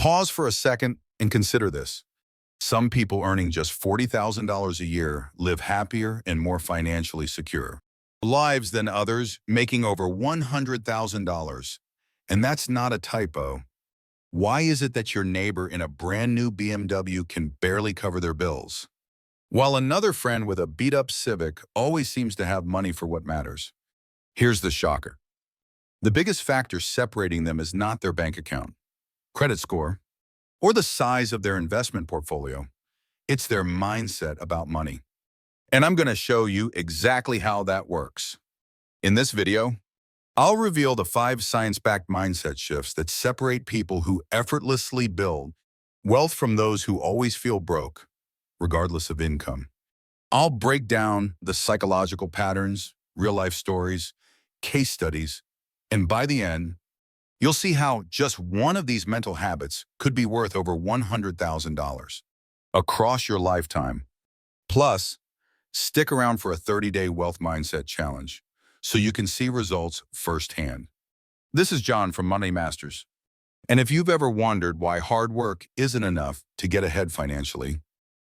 Pause for a second and consider this. Some people earning just $40,000 a year live happier and more financially secure lives than others making over $100,000. And that's not a typo. Why is it that your neighbor in a brand new BMW can barely cover their bills, while another friend with a beat-up Civic always seems to have money for what matters? Here's the shocker. The biggest factor separating them is not their bank account, credit score, or the size of their investment portfolio. It's their mindset about money. And I'm going to show you exactly how that works. In this video, I'll reveal the 5 science-backed mindset shifts that separate people who effortlessly build wealth from those who always feel broke, regardless of income. I'll break down the psychological patterns, real-life stories, case studies, and by the end, you'll see how just one of these mental habits could be worth over $100,000 across your lifetime. Plus, stick around for a 30-day wealth mindset challenge so you can see results firsthand. This is John from Money Masters. And if you've ever wondered why hard work isn't enough to get ahead financially,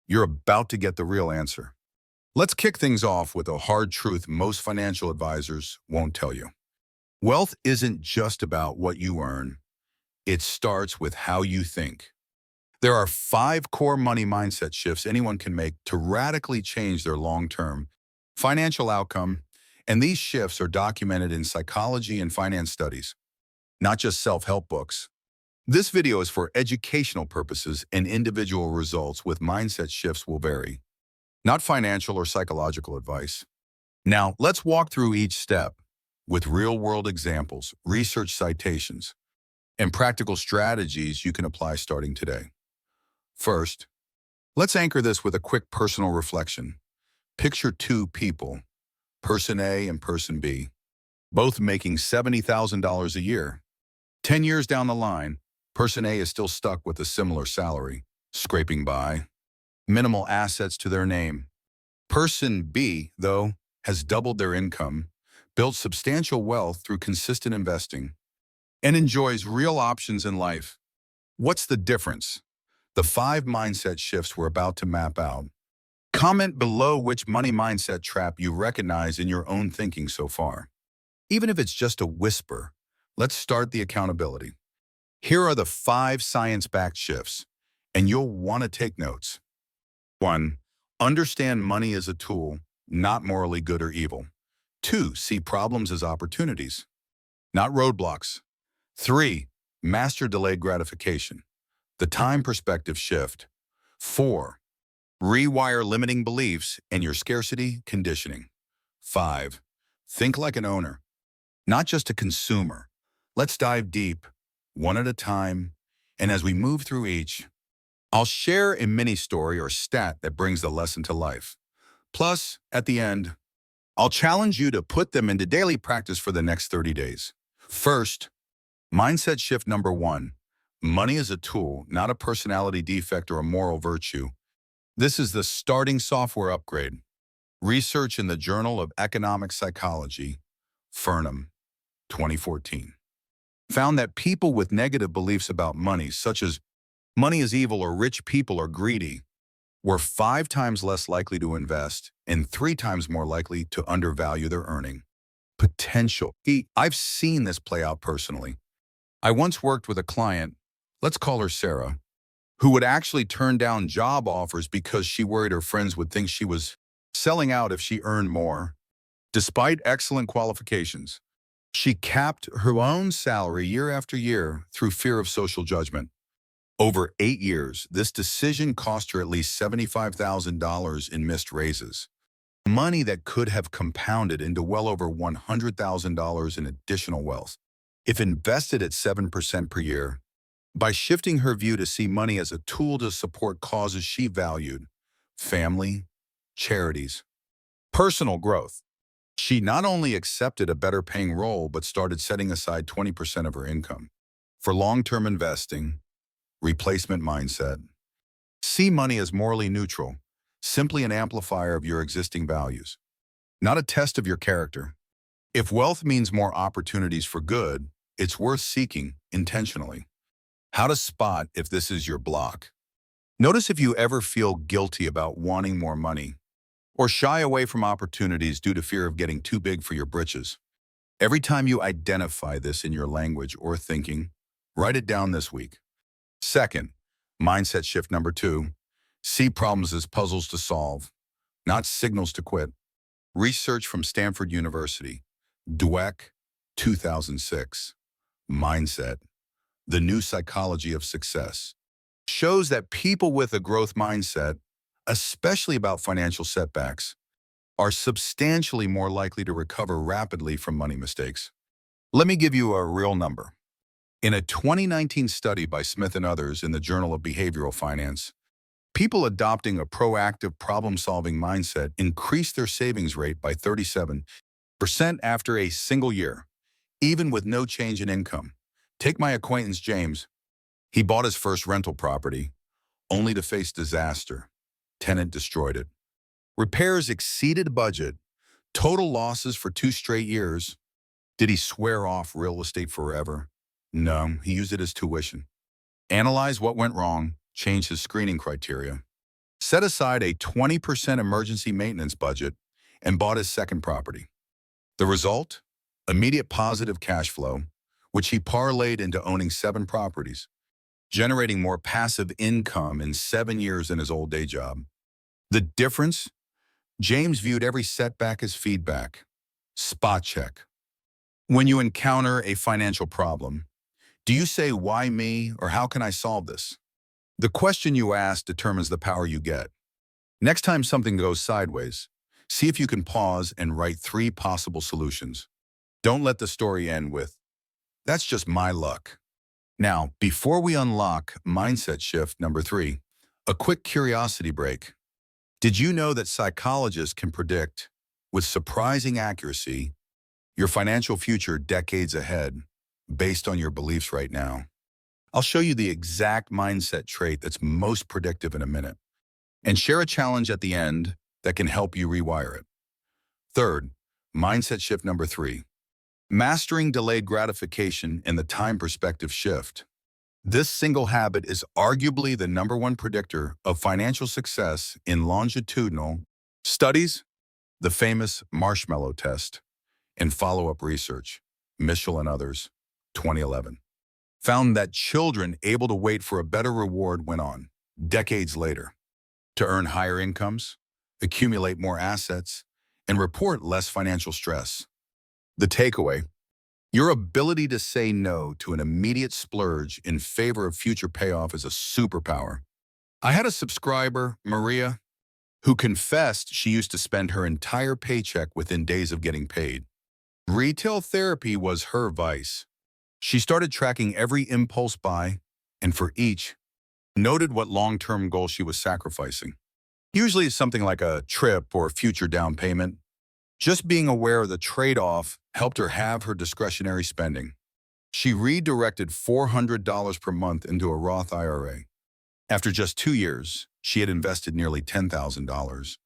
you're about to get the real answer. Let's kick things off with a hard truth most financial advisors won't tell you. Wealth isn't just about what you earn. It starts with how you think. There are 5 core money mindset shifts anyone can make to radically change their long-term financial outcome, and these shifts are documented in psychology and finance studies, not just self-help books. This video is for educational purposes, and individual results with mindset shifts will vary, not financial or psychological advice. Now, let's walk through each step with real-world examples, research citations, and practical strategies you can apply starting today. First, let's anchor this with a quick personal reflection. Picture 2 people, Person A and Person B, both making $70,000 a year. 10 years down the line, Person A is still stuck with a similar salary, scraping by, minimal assets to their name. Person B, though, has doubled their income, built substantial wealth through consistent investing, and enjoys real options in life. What's the difference? The 5 mindset shifts we're about to map out. Comment below which money mindset trap you recognize in your own thinking so far. Even if it's just a whisper, let's start the accountability. Here are the 5 science-backed shifts, and you'll want to take notes. 1. Understand money as a tool, not morally good or evil. 2. See problems as opportunities, not roadblocks. 3. Master delayed gratification, the time perspective shift. 4. Rewire limiting beliefs and your scarcity conditioning. 5. Think like an owner, not just a consumer. Let's dive deep, one at a time, and as we move through each, I'll share a mini story or stat that brings the lesson to life. Plus, at the end, I'll challenge you to put them into daily practice for the next 30 days. First, mindset shift number 1. Money is a tool, not a personality defect or a moral virtue. This is the starting software upgrade. Research in the Journal of Economic Psychology, Furnham, 2014, found that people with negative beliefs about money, such as money is evil or rich people are greedy, were 5 times less likely to invest and 3 times more likely to undervalue their earning potential. I've seen this play out personally. I once worked with a client, let's call her Sarah, who would actually turn down job offers because she worried her friends would think she was selling out if she earned more. Despite excellent qualifications, she capped her own salary year after year through fear of social judgment. Over 8 years, this decision cost her at least $75,000 in missed raises, money that could have compounded into well over $100,000 in additional wealth if invested at 7% per year. By shifting her view to see money as a tool to support causes she valued, family, charities, personal growth, she not only accepted a better paying role, but started setting aside 20% of her income for long-term investing, replacement mindset. See money as morally neutral, simply an amplifier of your existing values, not a test of your character. If wealth means more opportunities for good, it's worth seeking intentionally. How to spot if this is your block. Notice if you ever feel guilty about wanting more money or shy away from opportunities due to fear of getting too big for your britches. Every time you identify this in your language or thinking, write it down this week. Second, mindset shift number 2, see problems as puzzles to solve, not signals to quit. Research from Stanford University, Dweck, 2006. Mindset, the new psychology of success, shows that people with a growth mindset, especially about financial setbacks, are substantially more likely to recover rapidly from money mistakes. Let me give you a real number. In a 2019 study by Smith and others in the Journal of Behavioral Finance, people adopting a proactive problem-solving mindset increased their savings rate by 37% after a single year, even with no change in income. Take my acquaintance James. He bought his first rental property, only to face disaster. Tenant destroyed it. Repairs exceeded budget. Total losses for 2 straight years. Did he swear off real estate forever? No, he used it as tuition. Analyze what went wrong, change his screening criteria. Set aside a 20% emergency maintenance budget and bought his second property. The result? Immediate positive cash flow, which he parlayed into owning 7 properties, generating more passive income in 7 years than his old day job. The difference? James viewed every setback as feedback. Spot check. When you encounter a financial problem, do you say, why me, or how can I solve this? The question you ask determines the power you get. Next time something goes sideways, see if you can pause and write 3 possible solutions. Don't let the story end with, that's just my luck. Now, before we unlock mindset shift number 3, a quick curiosity break. Did you know that psychologists can predict, with surprising accuracy, your financial future decades ahead based on your beliefs right now? I'll show you the exact mindset trait that's most predictive in a minute and share a challenge at the end that can help you rewire it. Third, mindset shift number 3, mastering delayed gratification and the time perspective shift. This single habit is arguably the #1 predictor of financial success in longitudinal studies, the famous marshmallow test, and follow-up research, Mitchell and others, 2011, found that children able to wait for a better reward went on, decades later, to earn higher incomes, accumulate more assets, and report less financial stress. The takeaway: your ability to say no to an immediate splurge in favor of future payoff is a superpower. I had a subscriber, Maria, who confessed she used to spend her entire paycheck within days of getting paid. Retail therapy was her vice. She started tracking every impulse buy, and for each, noted what long-term goal she was sacrificing. Usually it's something like a trip or a future down payment. Just being aware of the trade-off helped her have her discretionary spending. She redirected $400 per month into a Roth IRA. After just 2 years, she had invested nearly $10,000,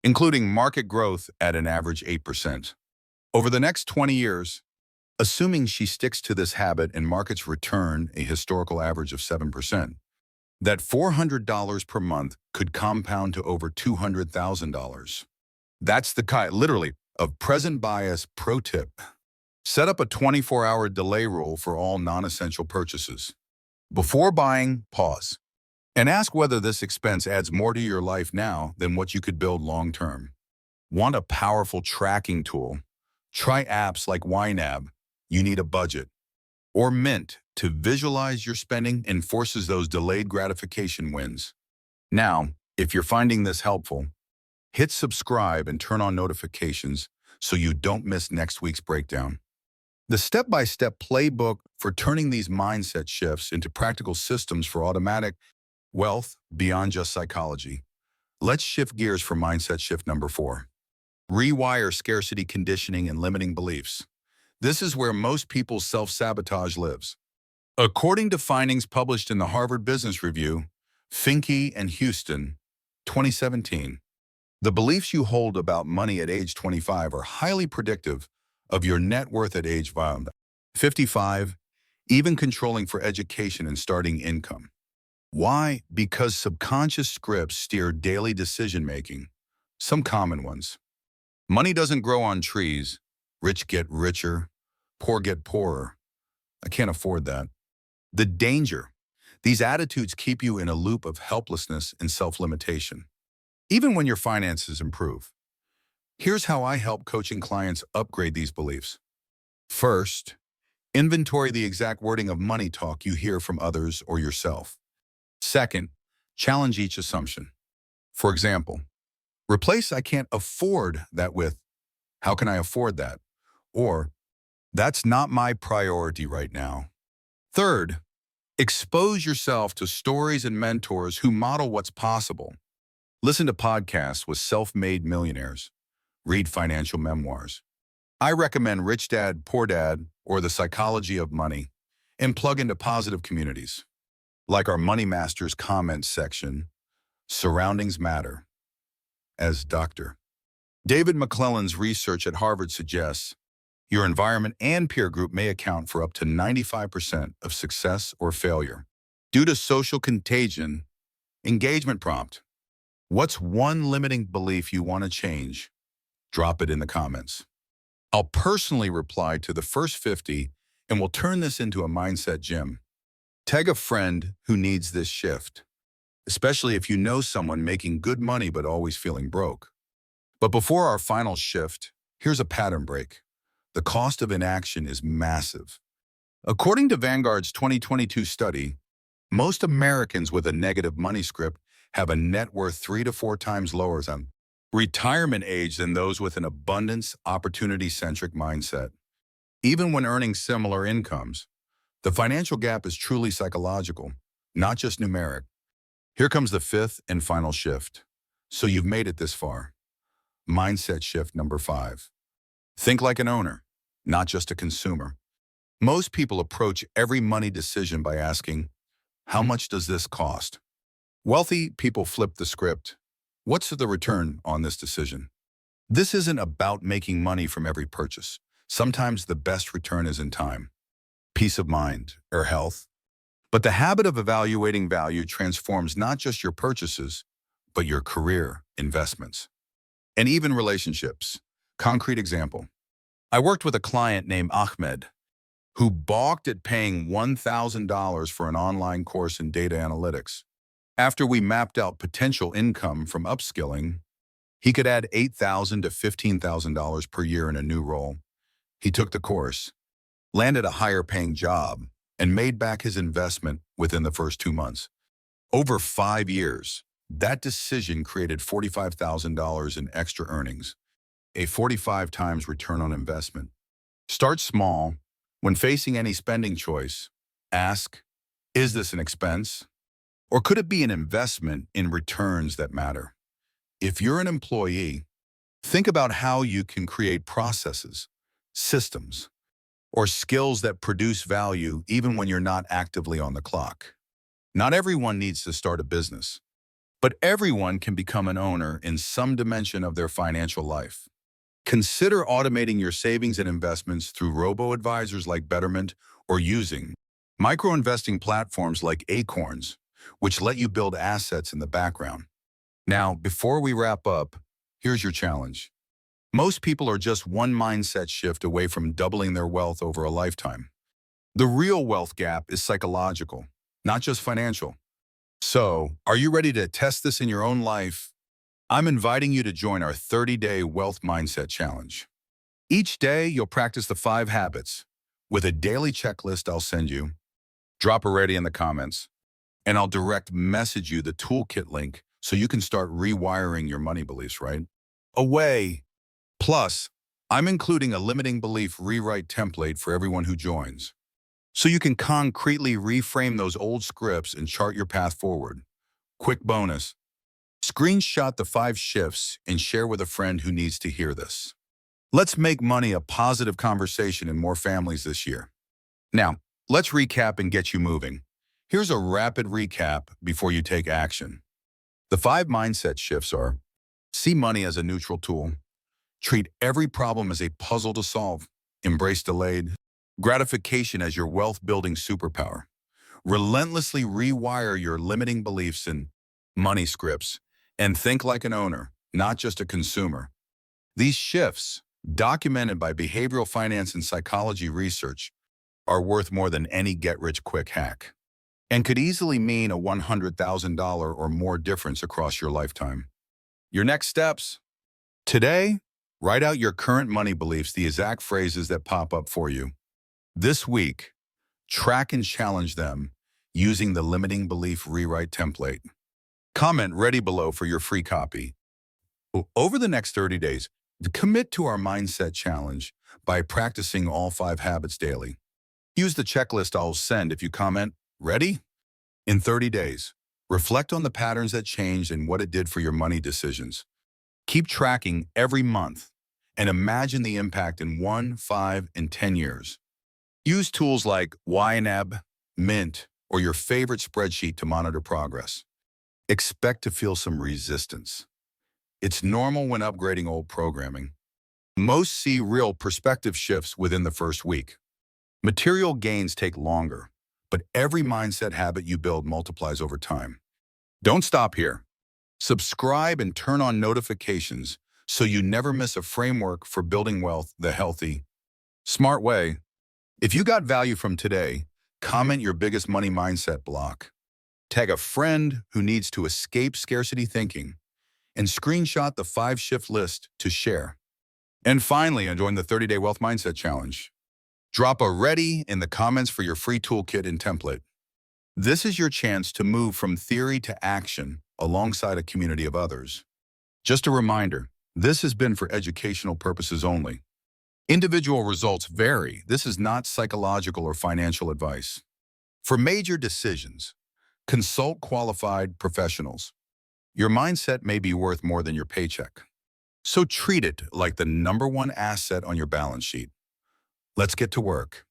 including market growth at an average 8%. Over the next 20 years, assuming she sticks to this habit and markets return a historical average of 7%, that $400 per month could compound to over $200,000. That's the kind, literally, of present bias pro tip. Set up a 24-hour delay rule for all non-essential purchases. Before buying, pause. And ask whether this expense adds more to your life now than what you could build long-term. Want a powerful tracking tool? Try apps like YNAB, You Need a Budget, or Mint to visualize your spending and forces those delayed gratification wins. Now, if you're finding this helpful, hit subscribe and turn on notifications so you don't miss next week's breakdown. The step-by-step playbook for turning these mindset shifts into practical systems for automatic wealth beyond just psychology. Let's shift gears for mindset shift number 4. Rewire scarcity conditioning and limiting beliefs. This is where most people's self-sabotage lives. According to findings published in the Harvard Business Review, Finke and Houston, 2017, the beliefs you hold about money at age 25 are highly predictive of your net worth at age 55. even controlling for education and starting income. Why? Because subconscious scripts steer daily decision-making. Some common ones. Money doesn't grow on trees. Rich get richer. Poor get poorer. I can't afford that. The danger. These attitudes keep you in a loop of helplessness and self-limitation, even when your finances improve. Here's how I help coaching clients upgrade these beliefs. First, inventory the exact wording of money talk you hear from others or yourself. Second, challenge each assumption. For example, replace "I can't afford that" with "How can I afford that?" or "That's not my priority right now." Third, expose yourself to stories and mentors who model what's possible. Listen to podcasts with self-made millionaires. Read financial memoirs. I recommend Rich Dad, Poor Dad, or The Psychology of Money, and plug into positive communities, like our Money Masters comments section, Surroundings Matter. As Dr. David McClelland's research at Harvard suggests, your environment and peer group may account for up to 95% of success or failure. Due to social contagion, engagement prompt. What's one limiting belief you want to change? Drop it in the comments. I'll personally reply to the first 50, and we'll turn this into a mindset gym. Tag a friend who needs this shift, especially if you know someone making good money but always feeling broke. But before our final shift, here's a pattern break. The cost of inaction is massive. According to Vanguard's 2022 study, most Americans with a negative money script have a net worth 3 to 4 times lower than retirement age than those with an abundance, opportunity-centric mindset. Even when earning similar incomes, the financial gap is truly psychological, not just numeric. Here comes the fifth and final shift. So you've made it this far. Mindset shift number 5. Think like an owner, not just a consumer. Most people approach every money decision by asking, how much does this cost? Wealthy people flip the script. What's the return on this decision? This isn't about making money from every purchase. Sometimes the best return is in time, peace of mind, or health. But the habit of evaluating value transforms not just your purchases, but your career, investments, and even relationships. Concrete example. I worked with a client named Ahmed, who balked at paying $1,000 for an online course in data analytics. After we mapped out potential income from upskilling, he could add $8,000 to $15,000 per year in a new role. He took the course, landed a higher-paying job, and made back his investment within the first 2 months. Over 5 years, that decision created $45,000 in extra earnings, a 45 times return on investment. Start small. When facing any spending choice, ask, is this an expense? Or could it be an investment in returns that matter? If you're an employee, think about how you can create processes, systems, or skills that produce value even when you're not actively on the clock. Not everyone needs to start a business, but everyone can become an owner in some dimension of their financial life. Consider automating your savings and investments through robo-advisors like Betterment or using micro-investing platforms like Acorns, which let you build assets in the background. Now, before we wrap up, here's your challenge. Most people are just one mindset shift away from doubling their wealth over a lifetime. The real wealth gap is psychological, not just financial. So, are you ready to test this in your own life? I'm inviting you to join our 30-day Wealth Mindset Challenge. Each day, you'll practice the 5 habits with a daily checklist I'll send you. Drop a ready in the comments, and I'll direct message you the toolkit link so you can start rewiring your money beliefs right away. Plus, I'm including a limiting belief rewrite template for everyone who joins, so you can concretely reframe those old scripts and chart your path forward. Quick bonus. Screenshot the 5 shifts and share with a friend who needs to hear this. Let's make money a positive conversation in more families this year. Now, let's recap and get you moving. Here's a rapid recap before you take action. The 5 mindset shifts are: see money as a neutral tool, treat every problem as a puzzle to solve, embrace delayed gratification as your wealth-building superpower. Relentlessly rewire your limiting beliefs and money scripts and think like an owner, not just a consumer. These shifts, documented by behavioral finance and psychology research, are worth more than any get-rich-quick hack and could easily mean a $100,000 or more difference across your lifetime. Your next steps. Today, write out your current money beliefs, the exact phrases that pop up for you. This week, track and challenge them using the limiting belief rewrite template. Comment ready below for your free copy. Over the next 30 days, commit to our mindset challenge by practicing all 5 habits daily. Use the checklist I'll send if you comment, ready? In 30 days, reflect on the patterns that changed and what it did for your money decisions. Keep tracking every month and imagine the impact in 1, 5, and 10 years. Use tools like YNAB, Mint, or your favorite spreadsheet to monitor progress. Expect to feel some resistance. It's normal when upgrading old programming. Most see real perspective shifts within the first week. Material gains take longer, but every mindset habit you build multiplies over time. Don't stop here. Subscribe and turn on notifications so you never miss a framework for building wealth the healthy, smart way. If you got value from today, comment your biggest money mindset block. Tag a friend who needs to escape scarcity thinking, and screenshot the 5-shift list to share. And finally, join the 30-day Wealth Mindset Challenge. Drop a ready in the comments for your free toolkit and template. This is your chance to move from theory to action alongside a community of others. Just a reminder, this has been for educational purposes only. Individual results vary. This is not psychological or financial advice. For major decisions, consult qualified professionals. Your mindset may be worth more than your paycheck. So treat it like the #1 asset on your balance sheet. Let's get to work.